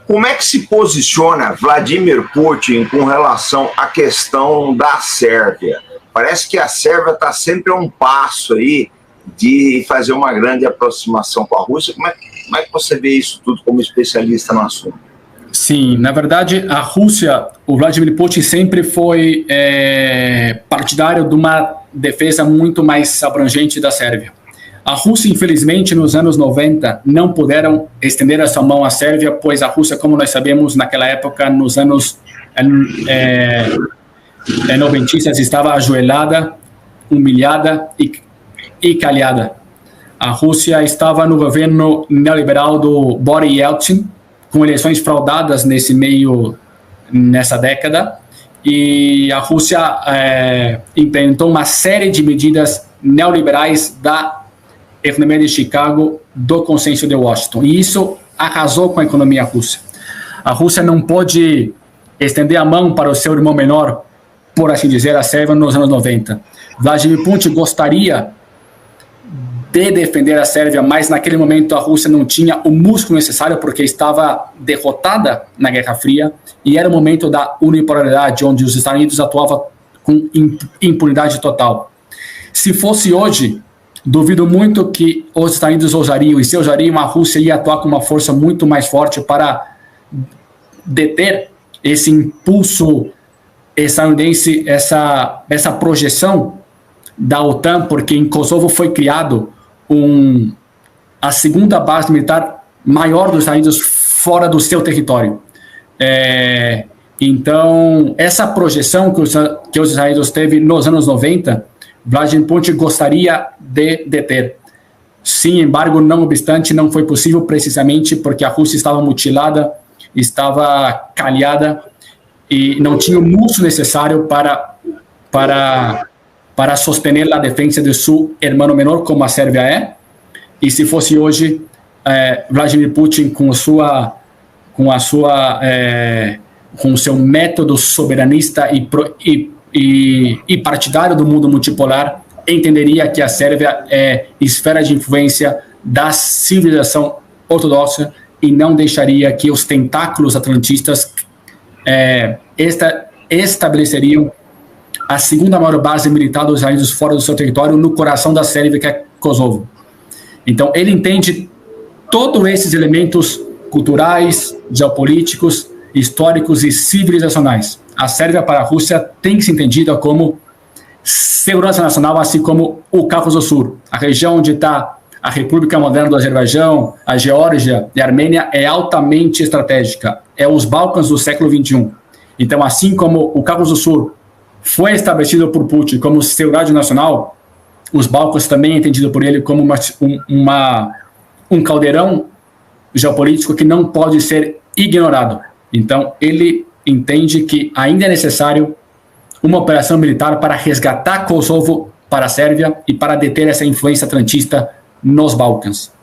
Como é que se posiciona Vladimir Putin com relação à questão da Sérvia? Parece que a Sérvia está sempre a um passo aí de fazer uma grande aproximação com a Rússia. Como é que você vê isso tudo como especialista no assunto? Sim, na verdade, a Rússia, o Vladimir Putin sempre foi partidário de uma defesa muito mais abrangente da Sérvia. A Rússia, infelizmente, nos anos 90, não puderam estender a sua mão à Sérvia, pois a Rússia, como nós sabemos, naquela época, nos anos noventistas, estava ajoelhada, humilhada e calhada. A Rússia estava no governo neoliberal do Boris Yeltsin, com eleições fraudadas nessa década, e a Rússia implementou uma série de medidas neoliberais da economia de Chicago, do consenso de Washington, e isso arrasou com a economia russa. A Rússia não pôde estender a mão para o seu irmão menor, por assim dizer, a Sérvia, nos anos 90. Vladimir Putin gostaria de defender a Sérvia, mas naquele momento a Rússia não tinha o músculo necessário porque estava derrotada na Guerra Fria e era o momento da unipolaridade, onde os Estados Unidos atuavam com impunidade total. Se fosse hoje, duvido muito que os Estados Unidos ousariam, e se ousariam, a Rússia ia atuar com uma força muito mais forte para deter esse impulso estadunidense, essa projeção da OTAN, porque em Kosovo foi criado a segunda base militar maior dos Estados Unidos fora do seu território. Então, essa projeção que os Estados Unidos teve nos anos 90, Vladimir Putin gostaria de deter. Sem embargo, não obstante, não foi possível precisamente porque a Rússia estava mutilada, estava calhada e não tinha o músculo necessário para sostener a defesa de seu irmão menor, como a Sérvia é. E se fosse hoje, Vladimir Putin com o seu método soberanista e partidário do mundo multipolar, entenderia que a Sérvia é esfera de influência da civilização ortodoxa e não deixaria que os tentáculos atlantistas estabeleceriam a segunda maior base militar dos Estados Unidos fora do seu território, no coração da Sérvia, que é Kosovo. Então, ele entende todos esses elementos culturais, geopolíticos, históricos e civilizacionais. A Sérvia para a Rússia tem que ser entendida como segurança nacional, assim como o Cáucaso do Sul. A região onde está a República Moderna do Azerbaijão, a Geórgia e a Armênia é altamente estratégica. É os Balcãs do século XXI. Então, assim como o Cáucaso do Sul foi estabelecido por Putin como segurança nacional, os Balcãs também é entendido por ele como um caldeirão geopolítico que não pode ser ignorado. Então, ele entende que ainda é necessário uma operação militar para resgatar Kosovo para a Sérvia e para deter essa influência atlantista nos Balcãs.